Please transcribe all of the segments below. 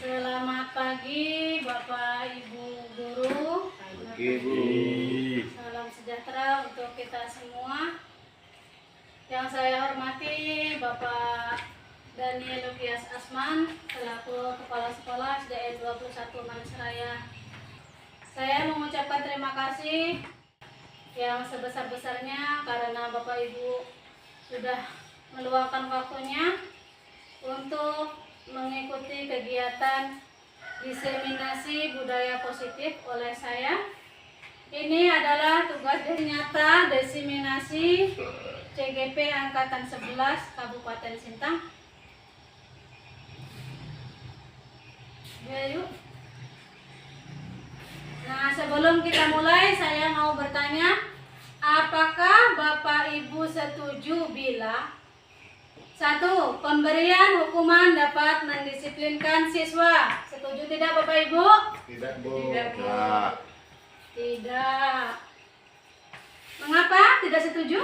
Selamat pagi Bapak Ibu Guru. Pagi, Bu. Salam sejahtera untuk kita semua. Yang saya hormati Bapak Daniel Lukias Asman selaku Kepala Sekolah SDN 21 Manis Raya. Saya mengucapkan terima kasih yang sebesar-besarnya karena Bapak Ibu sudah meluangkan waktunya untuk mengikuti kegiatan diseminasi budaya positif oleh saya. Ini adalah tugas nyata diseminasi CGP Angkatan 11 Kabupaten Sintang. Ya, yuk. Nah, sebelum kita mulai, saya mau bertanya, apakah Bapak Ibu setuju bila 1. Pemberian hukuman dapat mendisiplinkan siswa? Setuju tidak Bapak Ibu? Tidak, Bu. Tidak. Mengapa tidak setuju?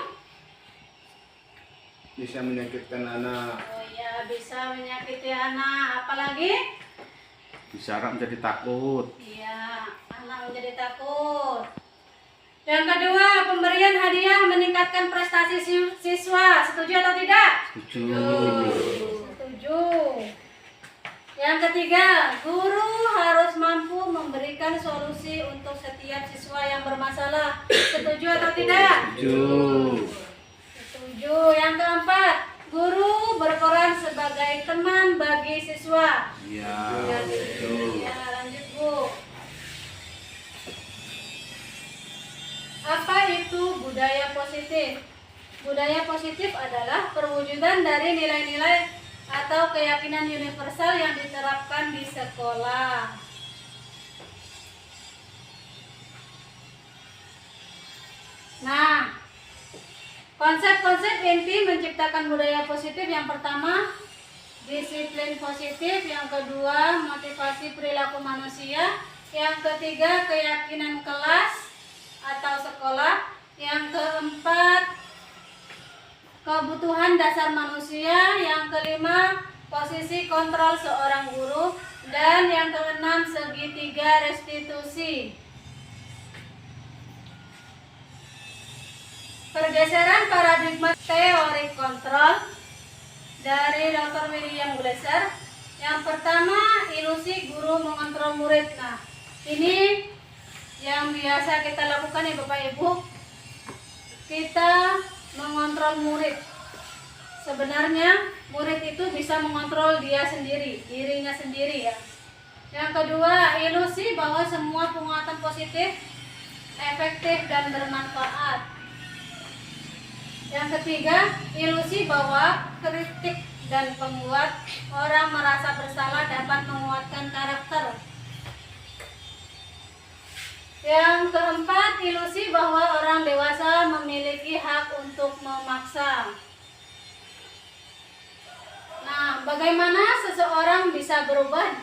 Bisa menyakitkan anak. Oh ya, bisa menyakiti anak. Apalagi? Bisa anak menjadi takut. Iya, anak menjadi takut. Yang kedua, pemberian hadiah meningkatkan prestasi siswa. Setuju atau tidak? Setuju. Setuju. Yang ketiga, guru harus mampu memberikan solusi untuk setiap siswa yang bermasalah. Setuju atau tidak? Setuju. Setuju. Yang keempat, guru berperan sebagai teman bagi siswa. Iya. Ya, lanjut Bu. Apa itu budaya positif? Budaya positif adalah perwujudan dari nilai-nilai atau keyakinan universal yang diterapkan di sekolah. Nah, konsep-konsep inti menciptakan budaya positif yang pertama, disiplin positif, yang kedua, motivasi perilaku manusia, yang ketiga, keyakinan kelas atau sekolah, yang keempat, kebutuhan dasar manusia, yang kelima, posisi kontrol seorang guru, dan yang keenam, segitiga restitusi. Pergeseran paradigma teori kontrol dari Dr. William Glasser. Yang pertama, ilusi guru mengontrol murid. Nah, ini yang biasa kita lakukan ya Bapak Ibu. Kita mengontrol murid. Sebenarnya murid itu bisa mengontrol dia sendiri, dirinya sendiri ya. Yang kedua, ilusi bahwa semua penguatan positif efektif dan bermanfaat. Yang ketiga, ilusi bahwa kritik dan pembuat orang merasa bersalah dapat menguatkan karakter. Yang keempat, ilusi bahwa orang dewasa memiliki hak untuk memaksa. Nah, bagaimana seseorang bisa berubah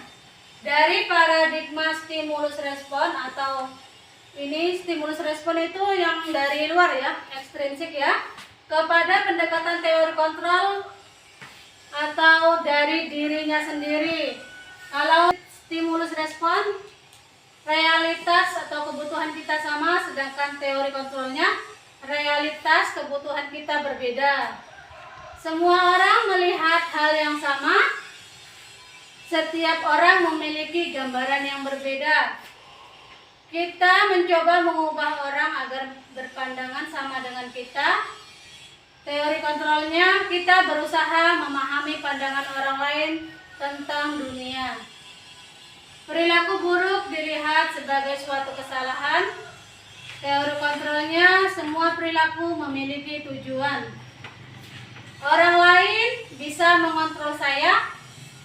dari paradigma stimulus respon atau ini stimulus respon itu yang dari luar ya, ekstrinsik ya, kepada pendekatan teori kontrol atau dari dirinya sendiri. Kalau stimulus respon, realitas atau kebutuhan kita sama, sedangkan teori kontrolnya realitas kebutuhan kita berbeda. Semua orang melihat hal yang sama, setiap orang memiliki gambaran yang berbeda. Kita mencoba mengubah orang agar berpandangan sama dengan kita. Teori kontrolnya, kita berusaha memahami pandangan orang lain tentang dunia. Perilaku buruk dilihat sebagai suatu kesalahan. Teori kontrolnya, semua perilaku memiliki tujuan. Orang lain bisa mengontrol saya.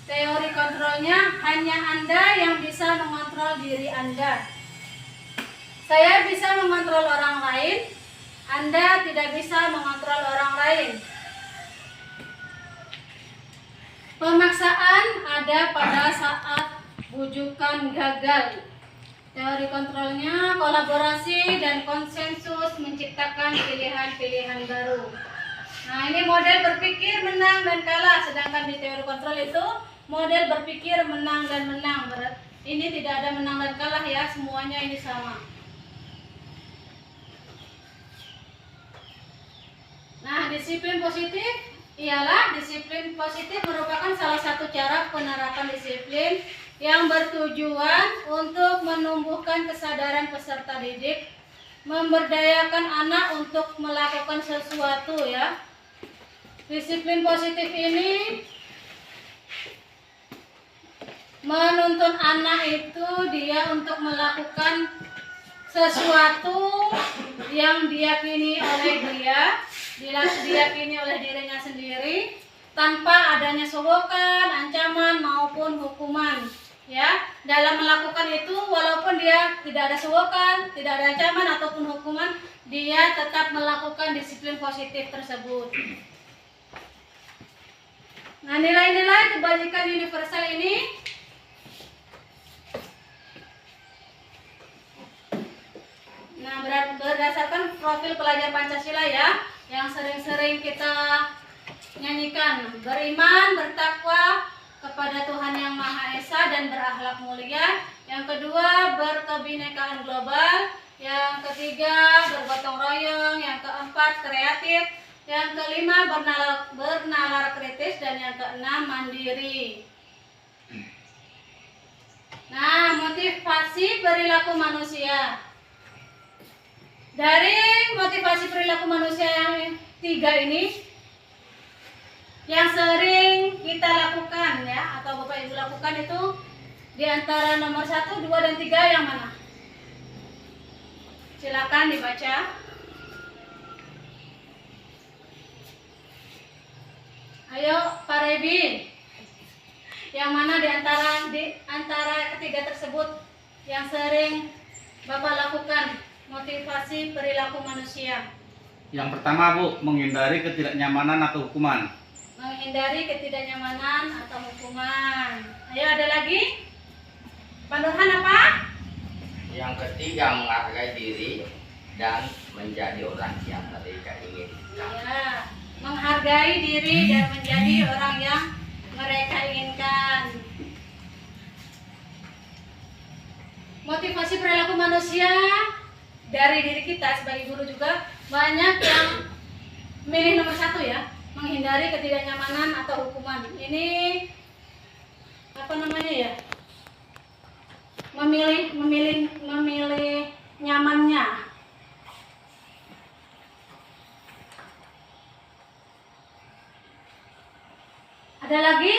Teori kontrolnya, hanya Anda yang bisa mengontrol diri Anda. Saya bisa mengontrol orang lain. Anda tidak bisa mengontrol orang lain. Pemaksaan ada pada saat bujukan gagal. Teori kontrolnya, kolaborasi dan konsensus menciptakan pilihan-pilihan baru. Nah, ini model berpikir menang dan kalah. Sedangkan di teori kontrol itu model berpikir menang dan menang. Ini tidak ada menang dan kalah ya, semuanya ini sama. Nah, disiplin positif ialah disiplin positif merupakan salah satu cara penerapan disiplin yang bertujuan untuk menumbuhkan kesadaran peserta didik, memberdayakan anak untuk melakukan sesuatu ya. Disiplin positif ini menuntun anak itu dia untuk melakukan sesuatu yang diyakini oleh dirinya sendiri tanpa adanya sogokan, ancaman maupun hukuman. Ya, dalam melakukan itu walaupun dia tidak ada sogokan, tidak ada ancaman ataupun hukuman, dia tetap melakukan disiplin positif tersebut. Nah, nilai-nilai kebajikan universal ini berdasarkan profil pelajar Pancasila ya, yang sering-sering kita nyanyikan: beriman, bertakwa kepada Tuhan Yang Maha Esa dan berakhlak mulia. Yang kedua, berkebinekaan global. Yang ketiga, bergotong royong. Yang keempat, kreatif. Yang kelima, bernalar kritis. Dan yang keenam, mandiri. Nah, motivasi perilaku manusia. Dari motivasi perilaku manusia yang 3 ini, yang sering kita lakukan ya, atau Bapak Ibu lakukan itu di antara nomor 1, 2, dan 3 yang mana? Silakan dibaca. Ayo Pak Rebi, yang mana di antara ketiga tersebut yang sering Bapak lakukan motivasi perilaku manusia? Yang pertama Bu, menghindari ketidaknyamanan atau hukuman. Menghindari ketidaknyamanan atau hukuman. Ayo, ada lagi? Pak Nurhan apa? Yang ketiga, menghargai diri dan menjadi orang yang mereka inginkan. Ya, menghargai diri dan menjadi orang yang mereka inginkan. Motivasi perilaku manusia dari diri kita sebagai guru juga banyak yang milih nomor 1 ya, menghindari ketidaknyamanan atau hukuman. Ini apa namanya ya? Memilih nyamannya. Ada lagi?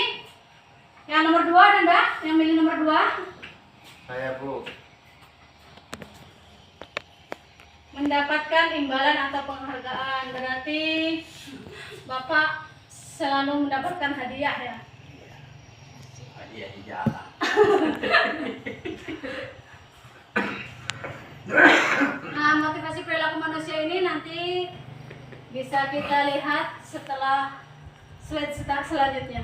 Yang nomor 2 ada enggak? Yang milih nomor 2? Saya Bu. Mendapatkan imbalan atau penghargaan, berarti Bapak selalu mendapatkan hadiah ya. Hadiah di jalan. Nah, motivasi perilaku manusia ini nanti bisa kita lihat setelah slide selanjutnya.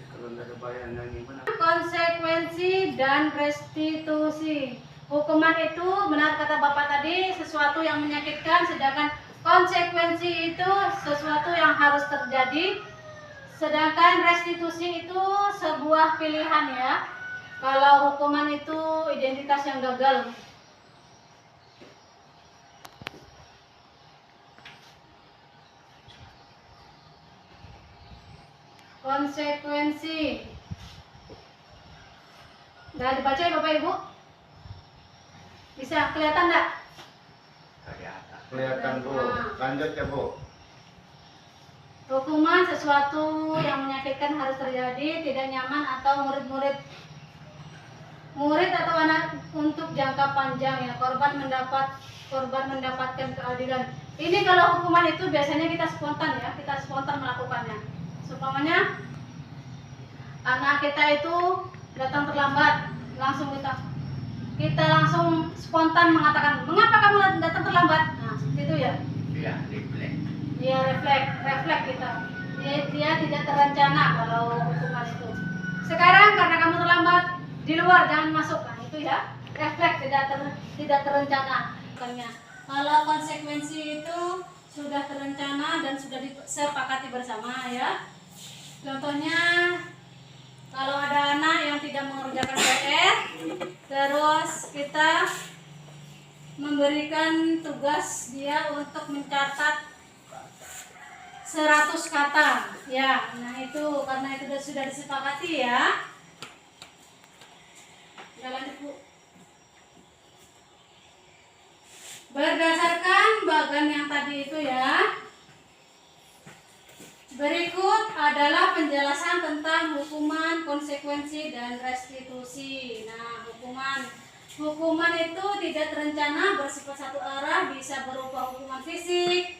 Kalau nggak ada bayan nyanyi mana? Konsekuensi dan restitusi. Hukuman itu, benar kata Bapak tadi, sesuatu yang menyakitkan, sedangkan konsekuensi itu sesuatu yang harus terjadi. Sedangkan restitusi itu sebuah pilihan ya. Kalau hukuman itu identitas yang gagal. Konsekuensi. Udah dibaca ya Bapak Ibu? Bisa kelihatan enggak? Kelihatan Bu. Lanjut ya Bu. Hukuman sesuatu yang menyakitkan harus terjadi, tidak nyaman atau murid atau anak untuk jangka panjang ya. Korban mendapatkan keadilan. Ini kalau hukuman itu biasanya kita spontan ya, kita spontan melakukannya. Seumpamanya anak kita itu datang terlambat, langsung kita langsung spontan mengatakan, mengapa kamu datang terlambat? Nah, seperti itu ya. Ya, refleks. Dia refleks kita. Dia tidak terencana kalau hukuman itu. Sekarang karena kamu terlambat, di luar jangan masuk. Nah, itu ya. Refleks tidak terencana. Kalau konsekuensi itu sudah terencana dan sudah disepakati bersama ya. Contohnya Kalau ada anak yang tidak mengerjakan PR, terus kita memberikan tugas dia untuk mencatat 100 kata. Ya, nah itu karena itu sudah disepakati ya. Jalan Bu. Berdasarkan bagan yang tadi itu ya. Berikut adalah penjelasan tentang hukuman, konsekuensi, dan restitusi. Nah, hukuman itu tidak terencana, bersifat satu arah, bisa berupa hukuman fisik,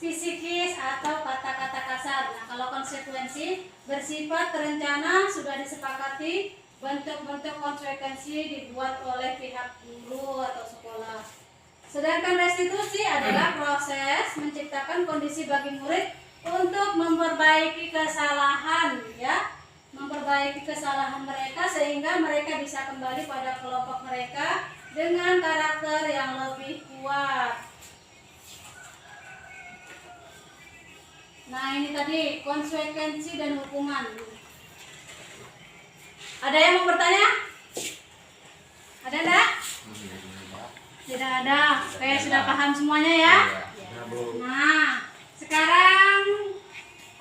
psikis, atau kata-kata kasar. Nah, kalau konsekuensi bersifat terencana, sudah disepakati, bentuk-bentuk konsekuensi dibuat oleh pihak guru atau sekolah. Sedangkan restitusi adalah proses menciptakan kondisi bagi murid untuk memperbaiki kesalahan, ya, memperbaiki kesalahan mereka sehingga mereka bisa kembali pada kelompok mereka dengan karakter yang lebih kuat. Nah, ini tadi konsekuensi dan hukuman. Ada yang mau bertanya? Ada enggak? Tidak ada. Oke, sudah paham semuanya ya? Nah, sekarang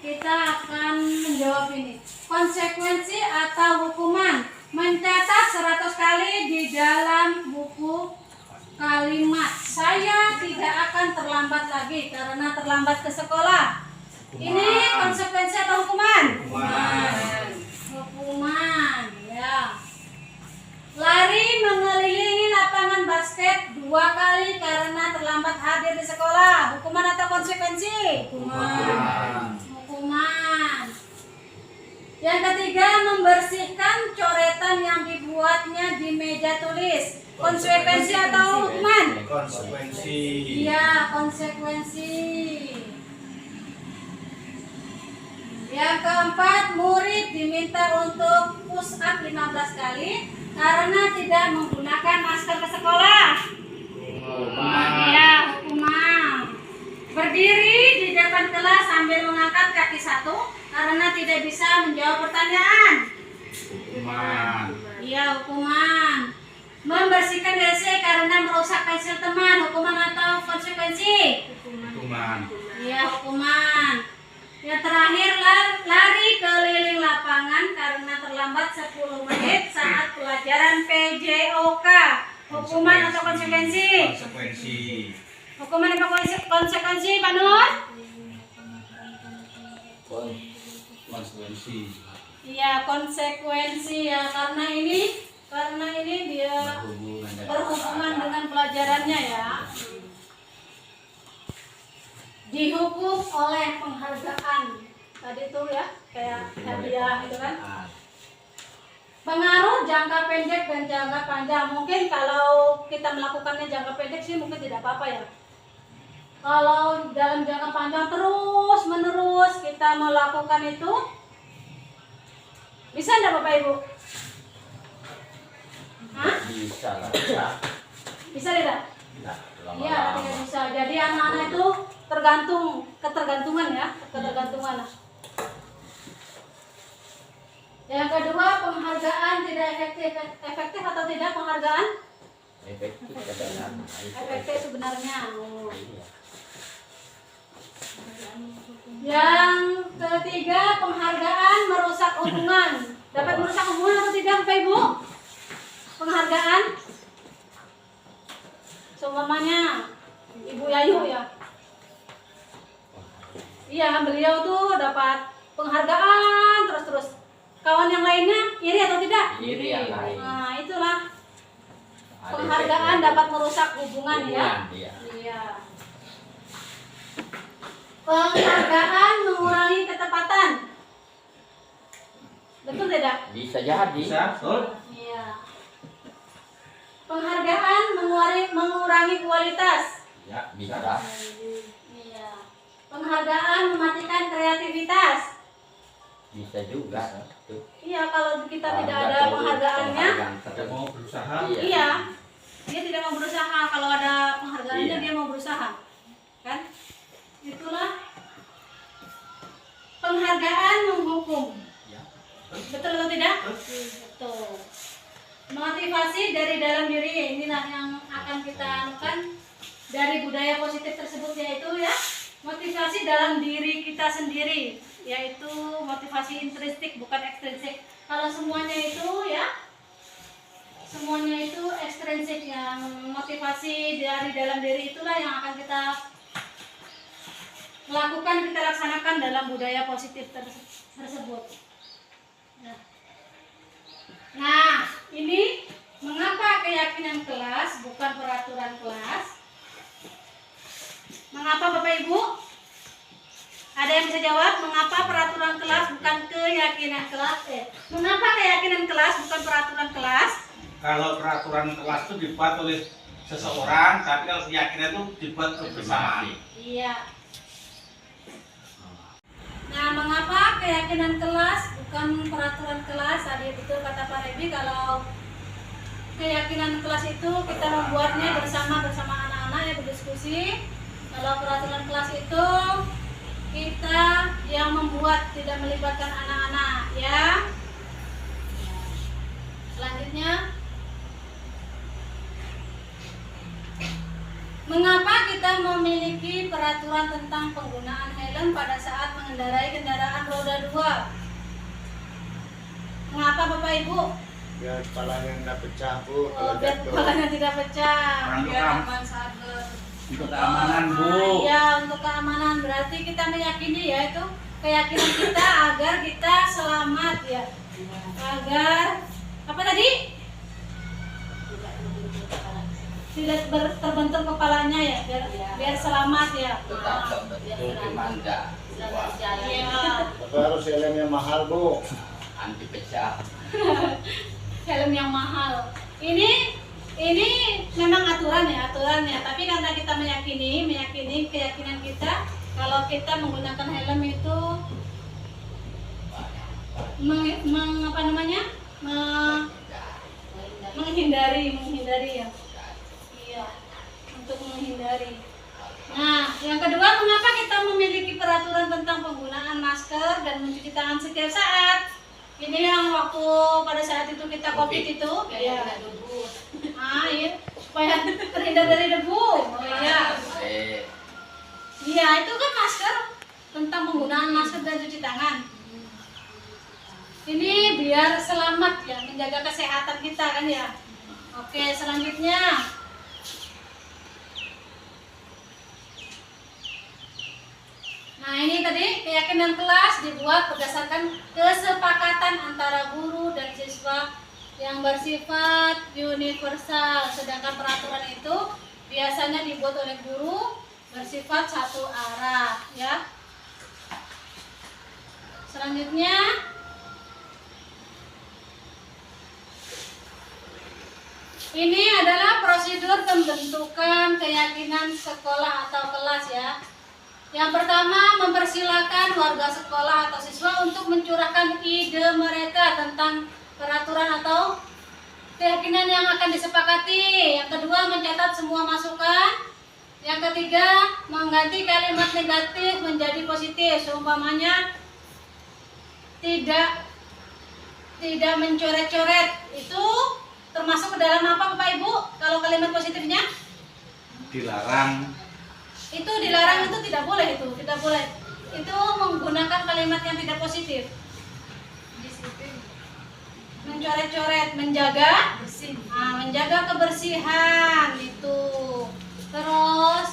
kita akan menjawab ini. Konsekuensi atau hukuman mencatat 100 kali di dalam buku kalimat. Saya tidak akan terlambat lagi karena terlambat ke sekolah. Ini konsekuensi atau hukuman? Hukuman, ya. Lari mengelilingi lapangan basket 2 kali karena terlambat hadir di sekolah. Hukuman atau konsekuensi? Hukuman. Yang ketiga, membersihkan coretan yang dibuatnya di meja tulis. Konsekuensi atau hukuman? Konsekuensi. Iya, konsekuensi. Yang keempat, murid diminta untuk push up 15 kali karena tidak menggunakan masker ke sekolah. Ya, hukuman. Berdiri di depan kelas sambil mengangkat kaki satu karena tidak bisa menjawab pertanyaan. Hukuman. Iya, hukuman. Membersihkan WC karena merusak pensil teman. Hukuman atau konsekuensi? Hukuman. Iya, hukuman. Yang terakhir, lari keliling lapangan karena terlambat 10 menit saat pelajaran PJOK. Hukuman atau konsekuensi? Konsekuensi. Hukuman atau konsekuensi, Pak Nur? Konsekuensi. Iya, konsekuensi ya, karena ini dia berhubungan dengan pelajarannya ya. Dihukum oleh penghargaan tadi itu ya, kayak hadiah itu kan. Pengaruh jangka pendek dan jangka panjang. Mungkin kalau kita melakukannya jangka pendek sih mungkin tidak apa-apa ya. Kalau dalam jangka panjang terus menerus kita melakukan itu, bisa enggak Bapak Ibu? Hah? Bisa lah. Bisa tidak? Nah, Iya, tidak bisa. Jadi anak-anak itu ketergantungan ya, ketergantungan. Yang kedua, penghargaan tidak efektif. Efektif atau tidak penghargaan? Efektif katanya. Efektif sebenarnya. Oh. Iya. Yang ketiga, penghargaan merusak hubungan. Dapat merusak hubungan atau tidak, Bapak Ibu? Penghargaan? Seumpamanya Ibu Yayu ya. Iya, beliau tuh dapat penghargaan terus-terus. Kawan yang lainnya iri atau tidak? Iri yang lain. Nah, itulah. Penghargaan dapat merusak hubungan ya. Iya. Penghargaan mengurangi ketepatan. Betul tidak? Bisa jadi. Bisa, betul. Iya. Penghargaan mengurangi kualitas. Ya, bisa. Iya. Penghargaan mematikan kreativitas. Bisa juga. Tuh. Iya, kalau kita tidak ada penghargaannya, Tidak mau berusaha. iya, dia tidak mau berusaha. Kalau ada penghargaannya, Iya. dia mau berusaha, kan? Itulah penghargaan menghukum. atau tidak? Betul. Motivasi dari dalam diri, inilah yang akan kita anukan dari budaya positif tersebut, yaitu ya motivasi dalam diri kita sendiri, yaitu motivasi intrinsik bukan ekstrinsik. Kalau semuanya itu ya, semuanya itu ekstrinsik, yang motivasi dari dalam diri itulah yang akan kita lakukan, kita laksanakan dalam budaya positif tersebut. Nah, ini mengapa keyakinan kelas bukan peraturan kelas? Mengapa Bapak Ibu? Ada yang bisa jawab? Mengapa peraturan kelas bukan keyakinan kelas? Mengapa keyakinan kelas bukan peraturan kelas? Kalau peraturan kelas itu dibuat oleh seseorang, tapi kalau keyakinan itu dibuat bersamaan. Iya. Nah, mengapa keyakinan kelas bukan peraturan kelas? Tadi betul kata Pak Rebi, kalau keyakinan kelas itu kita membuatnya bersama anak-anak ya, berdiskusi. Kalau peraturan kelas itu kita yang membuat, tidak melibatkan anak-anak ya. Selanjutnya, mengapa kita memiliki peraturan tentang penggunaan helm pada saat mengendarai kendaraan roda 2? Mengapa Bapak Ibu? Biar kepalanya nggak pecah Bu, kalau Biar jatuh. kepalanya tidak pecah. Untuk keamanan Bu. Iya, untuk keamanan. Berarti kita meyakini ya, itu keyakinan kita agar kita selamat ya. Agar apa tadi? Tidak terbentur kepalanya ya, biar selamat ya. Tetap terbentuk di manda. Iya. Tapi harus helm yang mahal Bu. Anti pecah. Helm yang mahal. Ini memang aturannya. Tapi karena kita meyakini keyakinan kita kalau kita menggunakan helm itu menghindari ya. Iya, untuk menghindari. Nah, yang kedua, mengapa kita memiliki peraturan tentang penggunaan masker dan mencuci tangan setiap saat? Ini yang waktu pada saat itu kita COVID itu, ya. Ah, iya, supaya terhindar dari debu. Oh iya. Iya, itu kan masker, tentang penggunaan masker dan cuci tangan. Ini biar selamat ya, menjaga kesehatan kita kan ya. Oke, selanjutnya. Nah, ini tadi keyakinan kelas dibuat berdasarkan kesepakatan antara guru dan siswa yang bersifat universal, sedangkan peraturan itu biasanya dibuat oleh guru bersifat satu arah ya. Selanjutnya, ini adalah prosedur pembentukan keyakinan sekolah atau kelas ya. Yang pertama, mempersilakan warga sekolah atau siswa untuk mencurahkan ide mereka tentang peraturan atau keyakinan yang akan disepakati. Yang kedua, mencatat semua masukan. Yang ketiga, mengganti kalimat negatif menjadi positif. Seumpamanya tidak mencoret-coret. Itu termasuk ke dalam apa Bapak Ibu? Kalau kalimat positifnya? Dilarang. Itu dilarang, itu tidak boleh, tidak boleh. Itu menggunakan kalimat yang tidak positif. Mencoret-coret, menjaga menjaga kebersihan itu. Terus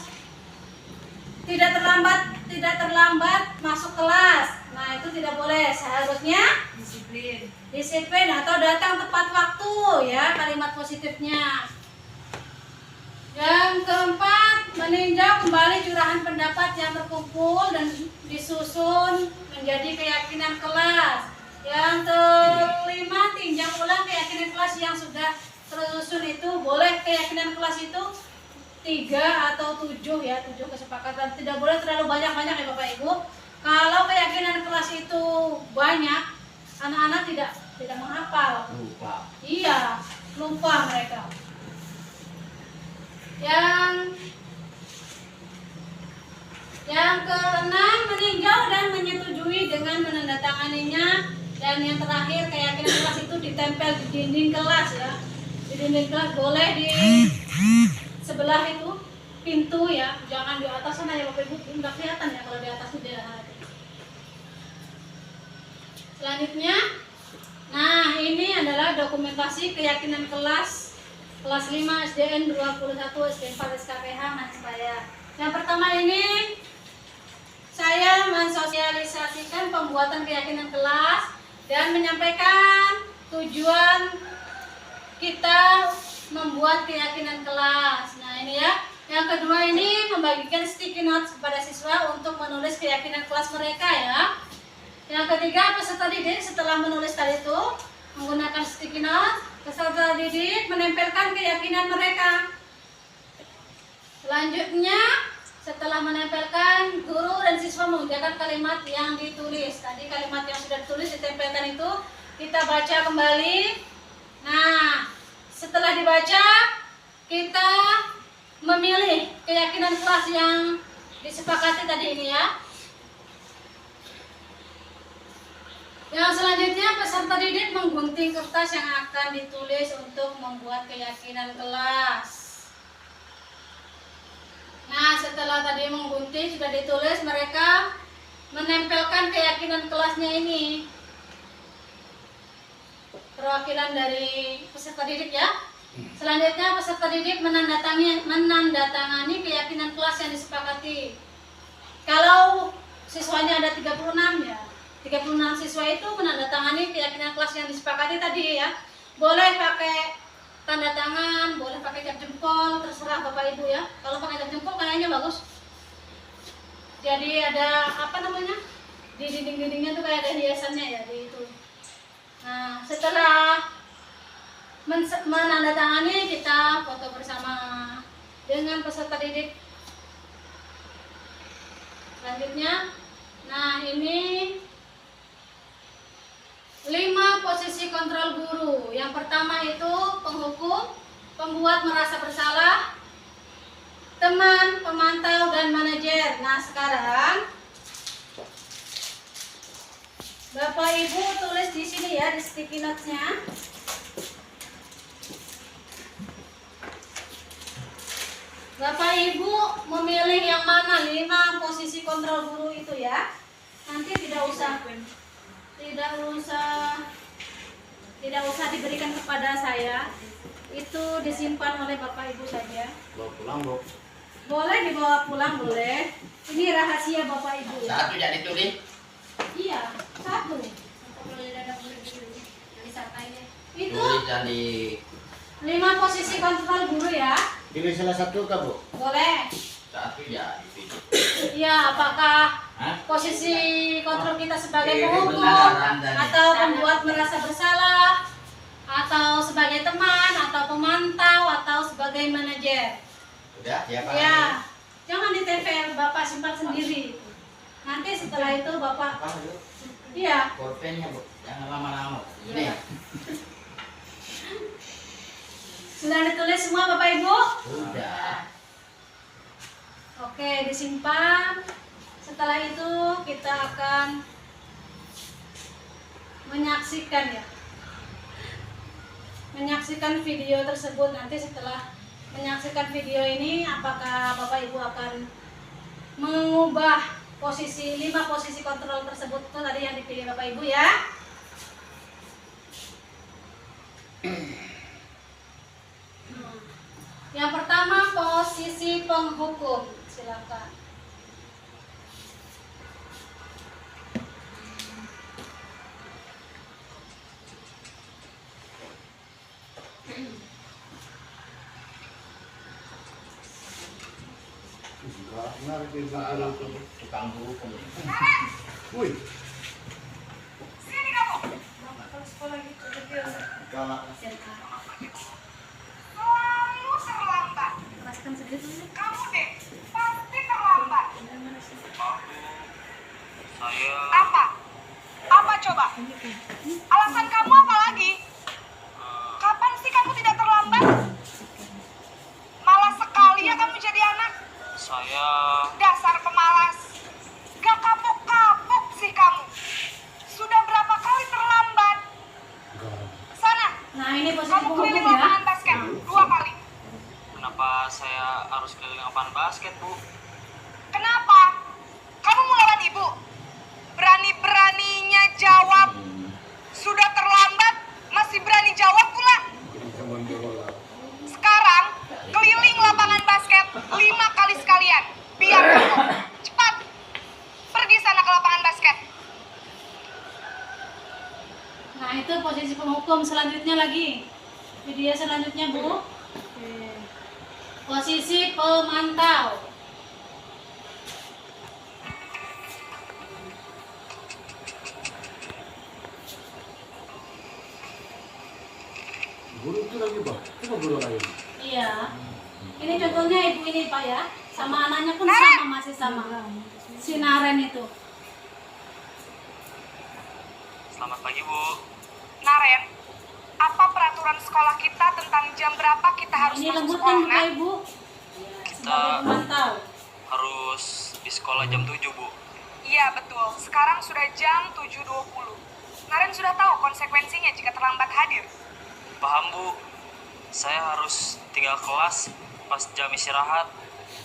tidak terlambat masuk kelas. Nah, itu tidak boleh. Seharusnya disiplin atau datang tepat waktu ya, kalimat positifnya. Yang keempat, meninjau kembali curahan pendapat yang terkumpul dan disusun menjadi keyakinan kelas. Yang kelima, tinjau ulang keyakinan kelas yang sudah tersusun itu. Boleh keyakinan kelas itu 3 atau 7 ya, 7 kesepakatan. Tidak boleh terlalu banyak-banyak ya Bapak Ibu. Kalau keyakinan kelas itu banyak, anak-anak tidak menghafal. Lupa. Iya, lupa mereka. Yang keenam, meninjau dan menyetujui dengan menandatanganinya Dan yang terakhir, keyakinan kelas itu ditempel di dinding kelas ya. Di dinding kelas, boleh di sebelah itu pintu ya, jangan di atas sana ya Bapak Ibu, nggak kelihatan ya kalau di atas itu dia. Selanjutnya, nah ini adalah dokumentasi keyakinan kelas 5 SDN 21 SDN 4 SKPH Manisbaya. Yang pertama ini saya mensosialisasikan pembuatan keyakinan kelas dan menyampaikan tujuan kita membuat keyakinan kelas. Nah ini ya. Yang kedua ini membagikan sticky notes kepada siswa untuk menulis keyakinan kelas mereka ya. Yang ketiga, peserta didik setelah menulis tadi itu menggunakan sticky notes, peserta didik menempelkan keyakinan mereka. Selanjutnya, setelah menempelkan, guru dan siswa mengerjakan kalimat yang ditulis. Tadi kalimat yang sudah ditulis ditempelkan itu kita baca kembali. Nah, setelah dibaca, kita memilih keyakinan kelas yang disepakati tadi ini ya. Yang selanjutnya, peserta didik menggunting kertas yang akan ditulis untuk membuat keyakinan kelas. Nah, setelah tadi menggunting sudah ditulis, mereka menempelkan keyakinan kelasnya ini. Perwakilan dari peserta didik ya. Selanjutnya, peserta didik menandatangani keyakinan kelas yang disepakati. Kalau siswanya ada 36 ya. 36 siswa itu menandatangani keyakinan kelas yang disepakati tadi ya. Boleh pakai tanda tangan, boleh pakai cap jempol, terserah Bapak Ibu ya. Kalau pakai cap jempol kayaknya bagus. Jadi ada apa namanya? Di dinding-dindingnya tuh kayak ada hiasannya ya di itu. Nah, setelah menandatangani, kita foto bersama dengan peserta didik. Selanjutnya, nah ini 5 posisi kontrol guru. Yang pertama itu penghukum, pembuat merasa bersalah, teman, pemantau, dan manajer. Nah sekarang Bapak Ibu tulis di sini ya, di sticky notes-nya. Bapak Ibu memilih yang mana 5 posisi kontrol guru itu ya. Nanti tidak usah diberikan kepada saya. Itu disimpan oleh Bapak Ibu saja. Bawa pulang, Bu. Boleh dibawa pulang, boleh. Ini rahasia Bapak Ibu ya. Satu jadi tulis. Iya, 1. Itu Tulis dan di 5 posisi kontrol guru ya. Pilih salah satu kah, Bu? Boleh. satu jadi tulis. Iya, apakah Hah? posisi kontrol kita sebagai Ini penghukum benaran dan- atau pembuat merasa bersalah, atau sebagai teman, atau pemantau, atau sebagai manajer. Udah siapa? Ya, jangan ditempel, Bapak simpan sendiri. Nanti setelah itu Bapak, Apa dulu? iya, Pulpennya, Bu. Jangan lama-lama. Ini. Iya. Sudah ditulis semua Bapak Ibu? Udah. Oke, disimpan. Setelah itu kita akan menyaksikan ya. Menyaksikan video tersebut. Nanti setelah menyaksikan video ini, apakah Bapak Ibu akan mengubah posisi 5 posisi kontrol tersebut itu tadi yang dipilih Bapak Ibu ya. Yang pertama posisi penghukum, silakan. Benar, Kalau tukang hukum. Wih, Bapak kalau sekolah gitu, galak. Selalu terlambat. keraskan sedikit dulu. Kamu deh, pasti terlambat. Saya Apa? Apa coba? Alasan kamu apa lagi? Kapan sih kamu tidak terlambat? Malas sekali ya kamu jadi anak. saya Dasar pemalas. Gak kapok-kapok sih kamu. Sudah berapa kali terlambat? Nah, ini posisi Kamu keliling penghukum ya. lapangan basket 2 kali. Kenapa saya harus keliling lapangan basket, Bu? Kenapa? Kamu mau lawan ibu? Berani-beraninya jawab. Sudah terlambat, masih berani jawab pula. Sekarang, keliling lapangan basket 5 kali sekalian. Biar kamu. Cepat. Pergi sana ke lapangan basket. Nah, itu posisi penghukum. Selanjutnya lagi. Video selanjutnya, Bu. Posisi pemantau. Guru itu lagi bang, coba guru lain. Iya. Ini contohnya ibu ini Pak ya. Sama anaknya pun sama, masih sama. Si Naren itu. Selamat pagi, Bu. Naren, apa peraturan sekolah kita tentang jam berapa kita harus Ini masuk lembut sekolah, kan Pak Nak? Ibu? Sebagai pemantau. Harus di sekolah jam 7, Bu. Iya, betul. Sekarang sudah jam 7.20. Naren sudah tahu konsekuensinya jika terlambat hadir. Paham, Bu. Saya harus tinggal kelas pas jam istirahat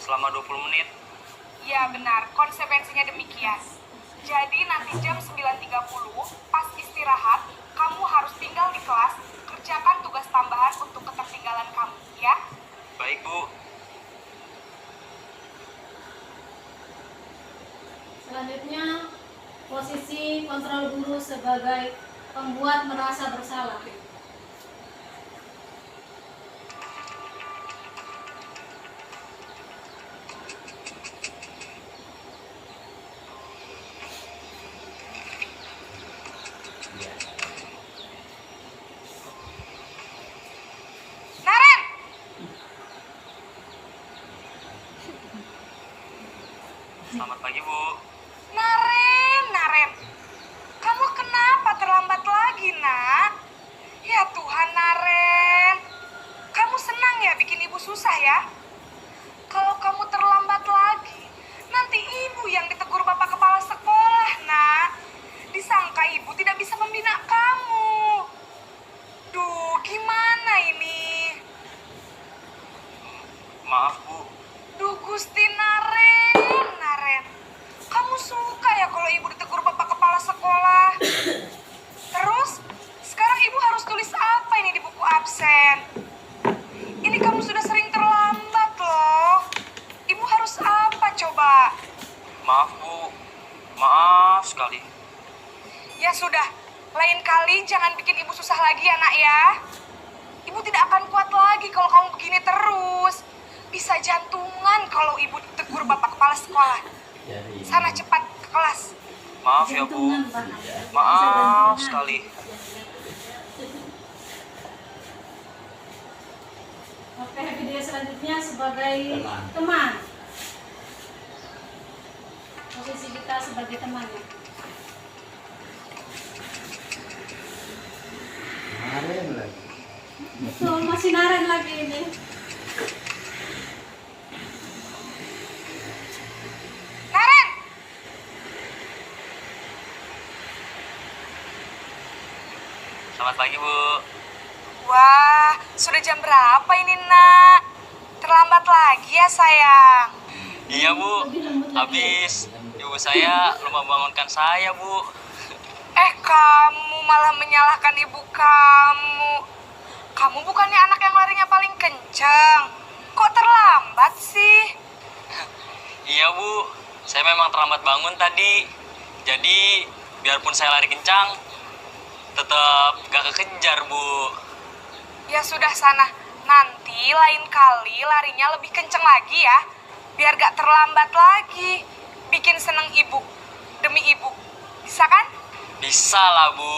selama 20 menit. Iya, benar. Konsekuensinya demikian. Jadi nanti jam 9.30 pas istirahat, kamu harus tinggal di kelas, kerjakan tugas tambahan untuk ketertinggalan kamu, ya? Baik, Bu. Selanjutnya posisi kontrol guru sebagai pembuat merasa bersalah. Naren! Selamat pagi, Bu. Naren. Kamu kenapa terlambat lagi, Nak? Ya Tuhan, Naren. Kamu senang ya bikin ibu susah ya? Kalau kamu terlambat lagi, nanti ibu yang ditegur bapak kepala sekolah, Nak. Disangka ibu tidak bisa membina kamu. Duh, gimana ini? Maaf, Bu. Duh, Gusti Naren. Kamu suka ya kalau ibu ditegur bapak kepala sekolah? Terus, sekarang ibu harus tulis apa ini di buku absen? Ini kamu sudah sering terlambat loh. Ibu harus apa coba? Maaf, Bu. Maaf sekali. Ya sudah, lain kali jangan bikin ibu susah lagi ya, Nak ya. Ibu tidak akan kuat lagi kalau kamu begini terus. Bisa jantungan kalau ibu ditegur bapak kepala sekolah. Sana cepat ke kelas. Maaf ya, Bu. Jantungan, Pak. Maaf sekali. Oke, video selanjutnya sebagai teman. Posisi kita sebagai teman ya. Kemarin lagi. Betul, masih Naren lagi ini. Naren! Selamat pagi, Bu. Wah, sudah jam berapa ini, Nak? Terlambat lagi ya, sayang. Iya, Bu. Lebih lembut lagi. Habis ibu saya lupa bangunkan saya, Bu. Kamu malah menyalahkan ibu kamu. Kamu bukannya anak yang larinya paling kencang. Kok terlambat sih? Iya, Bu. Saya memang terlambat bangun tadi. Jadi, biarpun saya lari kencang, tetap gak kekejar, Bu. Ya sudah sana. Nanti lain kali larinya lebih kencang lagi ya. Biar gak terlambat lagi. Bikin seneng ibu. Demi ibu. Bisa kan? Bisa lah, Bu.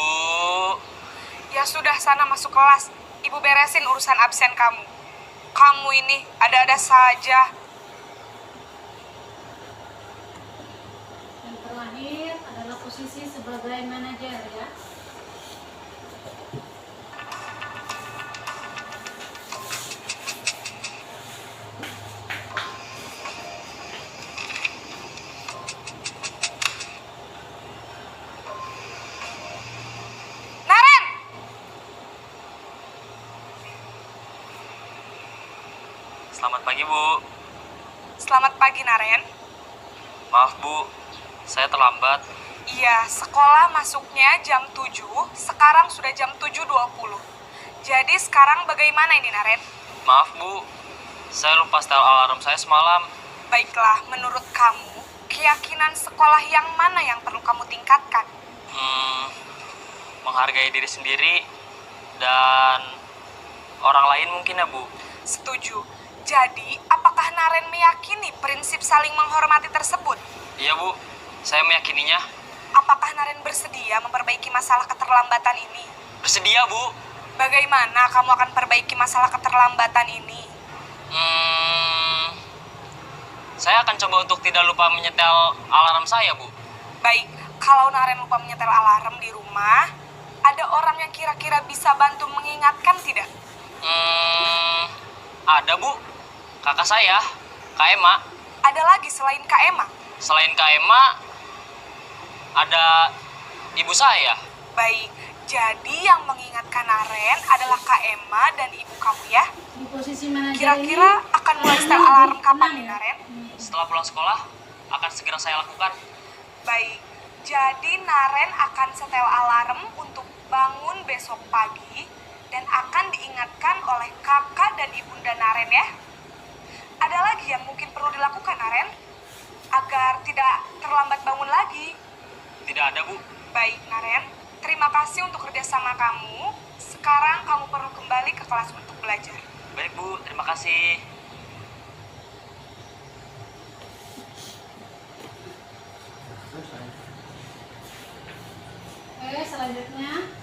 Ya sudah sana masuk kelas. Ibu beresin urusan absen kamu. Kamu ini ada-ada saja. Yang terakhir adalah posisi sebagai manajer ya. Naren! Selamat pagi, Bu. Selamat pagi, Naren. Maaf, Bu. Saya terlambat. Iya, sekolah masuknya jam 7, sekarang sudah jam 7.20. Jadi sekarang bagaimana ini, Naren? Maaf, Bu. Saya lupa setel alarm saya semalam. Baiklah, menurut kamu, keyakinan sekolah yang mana yang perlu kamu tingkatkan? Menghargai diri sendiri dan orang lain mungkin ya, Bu. Setuju. Jadi, apakah Naren meyakini prinsip saling menghormati tersebut? Iya, Bu. Saya meyakininya. Apakah Naren bersedia memperbaiki masalah keterlambatan ini? Bersedia, Bu. Bagaimana kamu akan perbaiki masalah keterlambatan ini? Saya akan coba untuk tidak lupa menyetel alarm saya, Bu. Baik, kalau Naren lupa menyetel alarm di rumah, ada orang yang kira-kira bisa bantu mengingatkan tidak? Ada, Bu. Kakak saya, Kak Ema. Ada lagi selain Kak Emma? Selain Kak Ema, ada ibu saya. Baik, jadi yang mengingatkan Naren adalah Kak Emma dan ibu kamu ya? Di posisi manajer Kira-kira ini, akan mulai setel lebih alarm kapan tenang nih, ya? Naren? Setelah pulang sekolah, akan segera saya lakukan. Baik, jadi Naren akan setel alarm untuk bangun besok pagi dan akan diingatkan oleh kakak dan ibunda Naren ya. Ada lagi yang mungkin perlu dilakukan, Naren? Agar tidak terlambat bangun lagi. Tidak ada, Bu. Baik, Naren. Terima kasih untuk kerjasama kamu. Sekarang kamu perlu kembali ke kelas untuk belajar. Baik, Bu. Terima kasih. Oke, selanjutnya.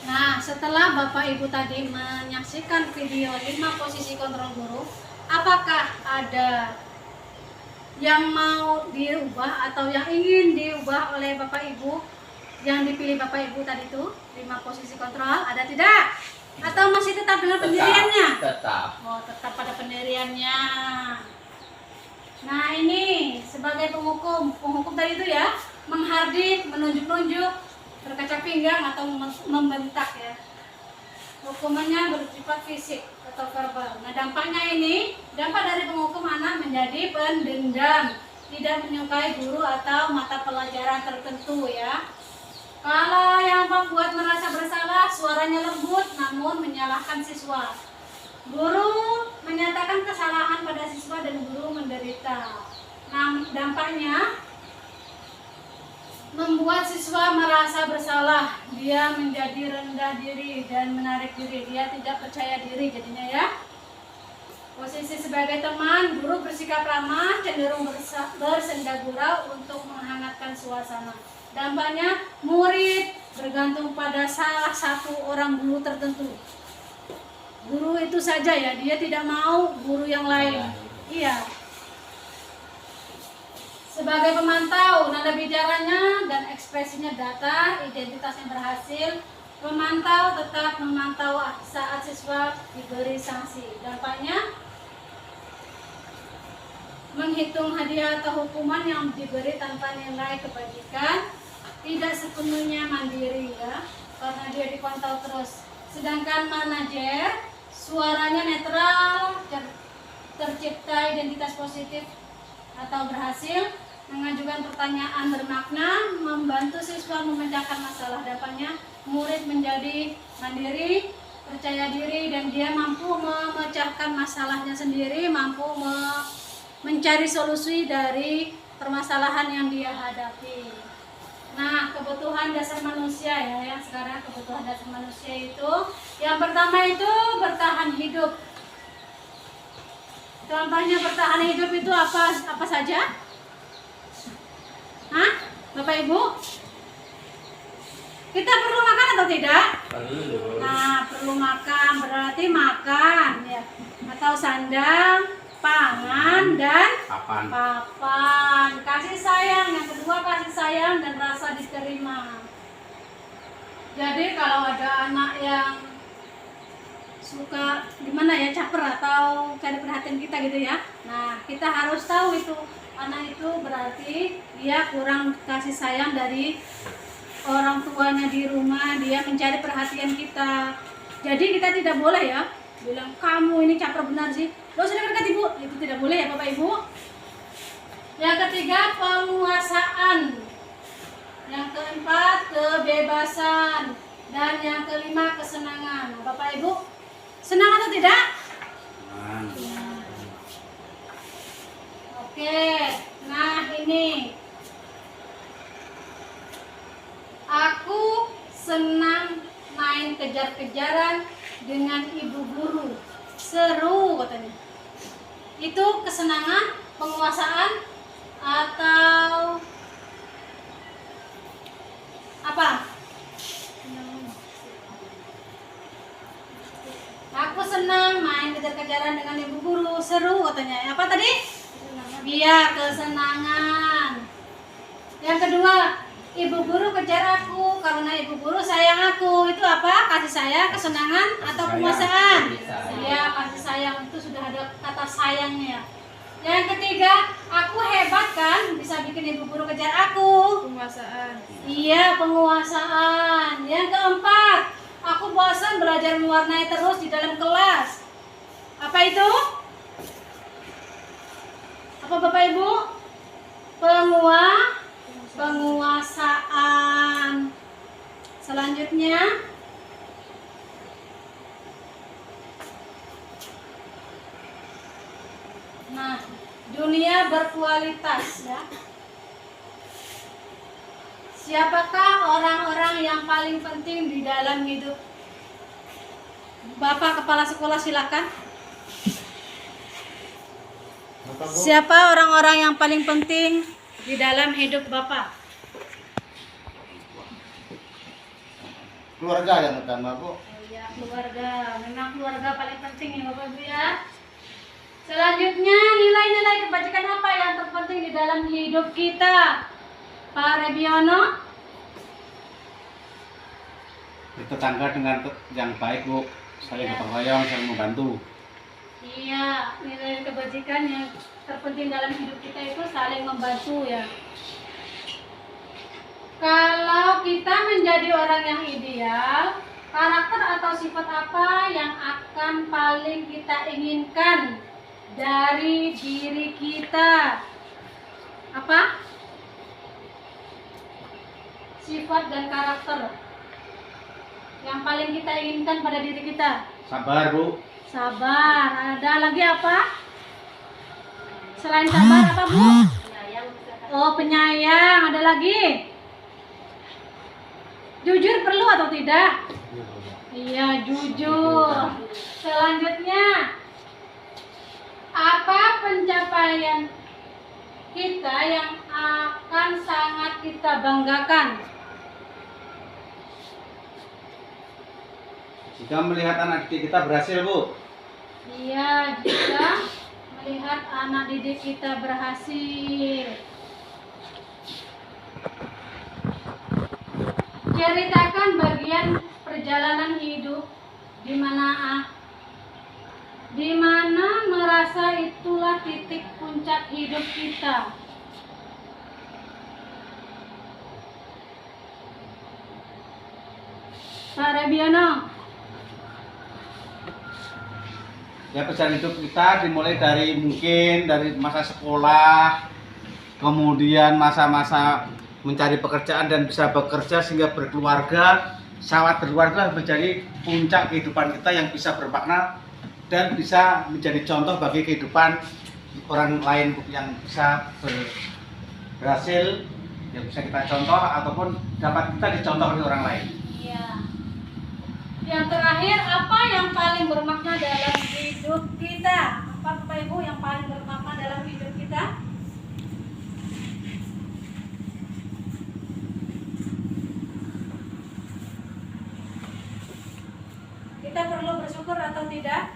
Nah, setelah Bapak Ibu tadi menyaksikan video 5 posisi kontrol guru, apakah ada yang mau dirubah atau yang ingin diubah oleh Bapak Ibu yang dipilih Bapak Ibu tadi itu 5 posisi kontrol? Ada tidak? Atau masih tetap dengan pendiriannya? Tetap. Oh, tetap pada pendiriannya. Nah, ini sebagai penghukum tadi itu ya, menghardik, menunjuk-nunjuk, berkaca pinggang atau membentak ya. Hukumannya bersifat fisik atau verbal. Nah, dampaknya ini, dampak dari penghukum anak menjadi pendendam, tidak menyukai guru atau mata pelajaran tertentu ya. Kalau yang membuat merasa bersalah, suaranya lembut namun menyalahkan siswa. Guru menyatakan kesalahan pada siswa dan guru menderita. Nah, dampaknya membuat siswa merasa bersalah, dia menjadi rendah diri dan menarik diri, dia tidak percaya diri jadinya ya. Posisi sebagai teman, guru bersikap ramah, cenderung bersenda gurau untuk menghangatkan suasana. Dampaknya murid bergantung pada salah satu orang guru tertentu. Guru itu saja ya, dia tidak mau guru yang lain. Iya. Sebagai pemantau, nada bicaranya dan ekspresinya datar, identitasnya berhasil. Pemantau tetap memantau saat siswa diberi sanksi. Dampaknya menghitung hadiah atau hukuman yang diberi tanpa nilai kebajikan, tidak sepenuhnya mandiri ya, karena dia dipantau terus. Sedangkan manajer suaranya netral, tercipta identitas positif atau berhasil, mengajukan pertanyaan bermakna, membantu siswa memecahkan masalah. Dampaknya murid menjadi mandiri, percaya diri, dan dia mampu memecahkan masalahnya sendiri, mampu mencari solusi dari permasalahan yang dia hadapi. Nah, kebutuhan dasar manusia ya, yang sekarang kebutuhan dasar manusia itu yang pertama itu bertahan hidup. Contohnya bertahan hidup itu apa saja? Hah? Bapak Ibu? Kita perlu makan atau tidak? Perlu. Nah, perlu makan berarti makan ya. Atau sandang, pangan, dan papan. Kasih sayang, yang kedua kasih sayang dan rasa diterima. Jadi kalau ada anak yang suka gimana ya, caper atau cari perhatian kita gitu ya, nah kita harus tahu itu anak itu berarti dia kurang kasih sayang dari orang tuanya di rumah, dia mencari perhatian kita. Jadi kita tidak boleh ya bilang kamu ini caper benar sih. Lo sudah dekat ibu, itu tidak boleh ya Bapak Ibu. Yang ketiga penguasaan. Yang keempat kebebasan. Dan yang kelima kesenangan. Nah, Bapak Ibu, senang atau tidak? Oke, nah ini aku senang main kejar-kejaran dengan ibu guru. Seru katanya. Itu kesenangan, penguasaan, atau apa? Aku senang main kejar-kejaran dengan ibu guru. Seru katanya. Apa tadi? Iya, kesenangan. Yang kedua, ibu guru kejar aku karena ibu guru sayang aku. Itu apa? Kasih sayang, kesenangan, atau penguasaan? Iya, kasih sayang. Itu sudah ada kata sayangnya. Yang ketiga, aku hebat kan bisa bikin ibu guru kejar aku. Penguasaan. Iya, penguasaan. Yang keempat, aku bosan belajar mewarnai terus di dalam kelas. Apa itu? Apa Bapak Ibu? Penguasaan. Selanjutnya, nah, dunia berkualitas ya. Siapakah orang-orang yang paling penting di dalam hidup? Bapak Kepala Sekolah silakan. Siapa orang-orang yang paling penting di dalam hidup Bapak? Keluarga yang utama, Bu. Oh ya, keluarga. Memang keluarga paling penting ya Bapak Ibu ya. Selanjutnya, nilai-nilai kebajikan apa yang terpenting di dalam hidup kita? Pak Rebiono? Bertetangga dengan yang baik, Bu. Saling gotong royong, saling membantu. Iya, nilai kebajikan yang terpenting dalam hidup kita itu saling membantu ya. Kalau kita menjadi orang yang ideal, karakter atau sifat apa yang akan paling kita inginkan dari diri kita? Apa? Sifat dan karakter yang paling kita inginkan pada diri kita. Sabar, Bu. Sabar. Ada lagi apa? Selain sabar apa, Bu? Oh, penyayang. Ada lagi? Jujur perlu atau tidak? Iya, jujur. Selanjutnya, apa pencapaian kita yang akan sangat kita banggakan? Jika melihat anak didik kita berhasil, Bu. Iya, jika melihat anak didik kita berhasil. Ceritakan bagian perjalanan hidup di mana merasa itulah titik puncak hidup kita. Pak Rebiono. Ya, perjalanan hidup kita dimulai dari masa sekolah, kemudian masa-masa mencari pekerjaan dan bisa bekerja sehingga berkeluarga. Saat berkeluarga menjadi puncak kehidupan kita yang bisa bermakna dan bisa menjadi contoh bagi kehidupan orang lain yang bisa berhasil, yang bisa kita contoh ataupun dapat kita dicontoh oleh orang lain. Iya. Yang terakhir, apa yang paling bermakna dalam hidup kita? Apa Bapak Ibu yang paling bermakna dalam hidup kita? Kita perlu bersyukur atau tidak?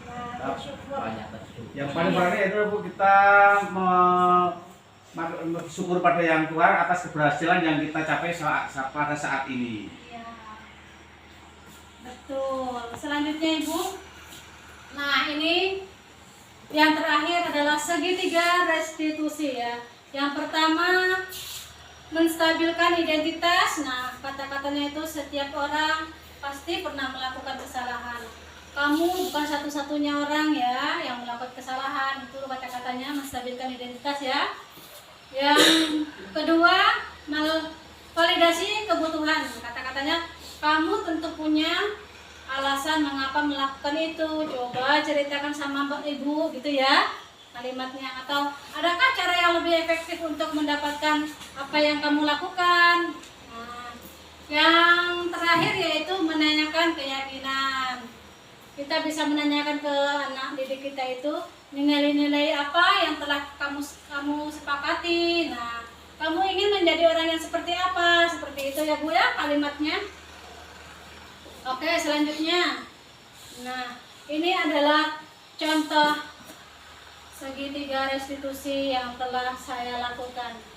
Nah, bersyukur. Banyak bersyukur. Yang paling berarti itu, Bu, kita bersyukur pada Yang Tuhan atas keberhasilan yang kita capai pada saat ini. Iya. Betul. Selanjutnya Ibu. Nah, ini yang terakhir adalah segitiga restitusi ya. Yang pertama, menstabilkan identitas. Nah, kata-katanya itu setiap orang pasti pernah melakukan kesalahan. Kamu bukan satu-satunya orang ya yang melakukan kesalahan. Itu kata-katanya menstabilkan identitas ya. Yang kedua, validasi kebutuhan. Kata-katanya kamu tentu punya alasan mengapa melakukan itu. Coba ceritakan sama Ibu gitu ya kalimatnya. Atau adakah cara yang lebih efektif untuk mendapatkan apa yang kamu lakukan? Nah, yang terakhir yaitu menanyakan keyakinan. Kita bisa menanyakan ke anak didik kita itu nilai-nilai apa yang telah kamu sepakati. Nah, kamu ingin menjadi orang yang seperti apa? Seperti itu ya Bu ya kalimatnya. Oke, selanjutnya. Nah, ini adalah contoh segitiga restitusi yang telah saya lakukan.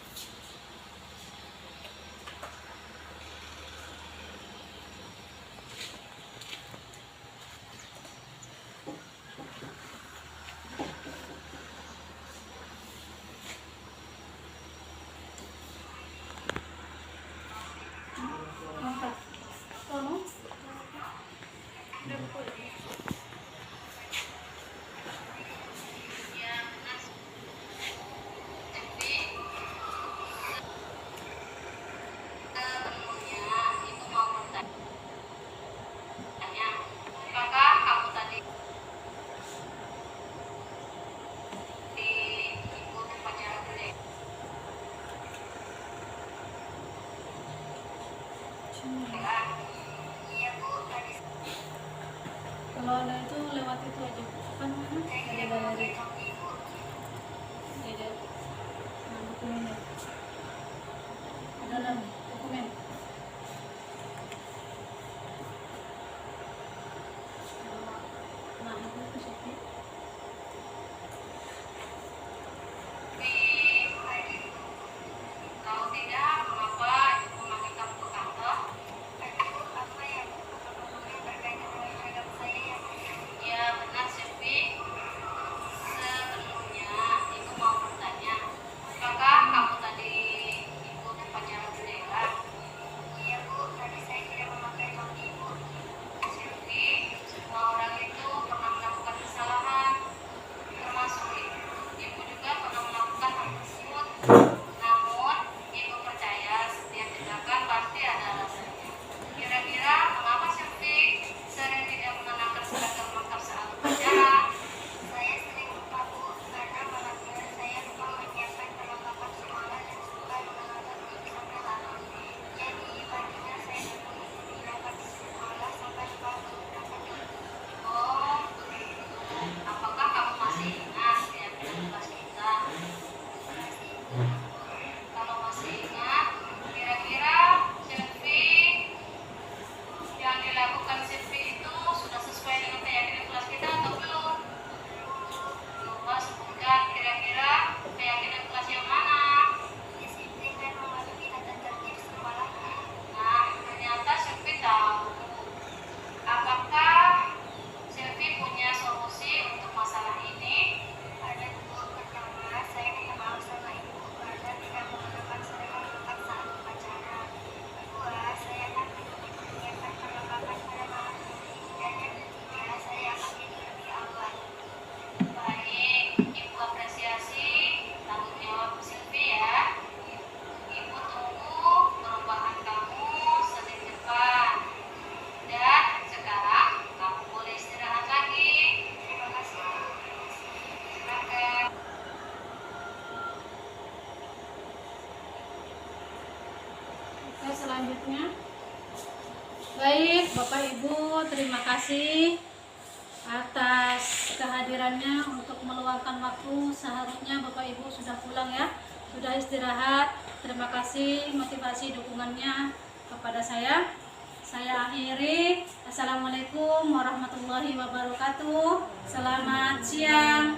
Kalau ada itu lewat itu aja. Apa namanya? Dari galeri. Jadi, dokumen. Ada dalam dokumen. Nah, itu siapa? Kalau tidak, mengapa ibu memanggil kamu ke kantor? Ibu, apa yang berkaitan dengan seragam saya? Ya benar, Silvi. Sebenarnya ibu mau bertanya, apakah kamu tadi ikut upacara bendera? Iya Bu, tadi saya tidak memakai topi Ibu. Silvi, semua orang itu pernah melakukan kesalahan, termasuk ibu. Ibu juga pernah melakukan hal tersebut. Namun, ibu percaya setiap tindakan pasti ada alasannya. Kira-kira mengapa Silvi sering tidak mengenakan seragam lengkap saat upacara? Saya sering lupa Bu, karena malamnya saya lupa menyiapkan perlengkapan sekolah dan suka mengenakan sampai larut. Jadi paginya saya menunggu berangkat sekolah sampai lupa menggunakan itu. Oh, begitu. Apakah kamu masih ingat keyakinan kelas kita? Masih ingat. Kalau masih ingat, kira-kira Silvi yang dilakukan Silvi itu sudah sesuai dengan keyakinan kelas kita atau belum? Coba sebutkan kira-kira keyakinan kelas yang mana? Disiplin dan mematuhi tata tertib sekolah. Nah, ternyata Silvi tahu. Apakah Silvi punya solusi untuk masalah ini? Ada Bu. Pertama, saya minta maaf sama Ibu karena tidak menggunakan seragam lengkap saat upacara. Kedua, saya akan menyiapkan perlengkapan pada malam ini. Dan yang ketiga, saya akan tidur lebih awal. Baik, Ibu apresiasi tanggung jawab Silvi ya. Ibu tunggu perubahan kamu Senin depan. Dan sekarang kamu boleh istirahat lagi. Terima kasih. Silakan. Oke, selanjutnya. Baik, Bapak Ibu, terima kasih atas kehadirannya untuk meluangkan waktu. Seharusnya Bapak Ibu sudah pulang ya, sudah istirahat. Terima kasih motivasi dukungannya kepada saya. Saya akhiri. Assalamualaikum warahmatullahi wabarakatuh. Selamat siang.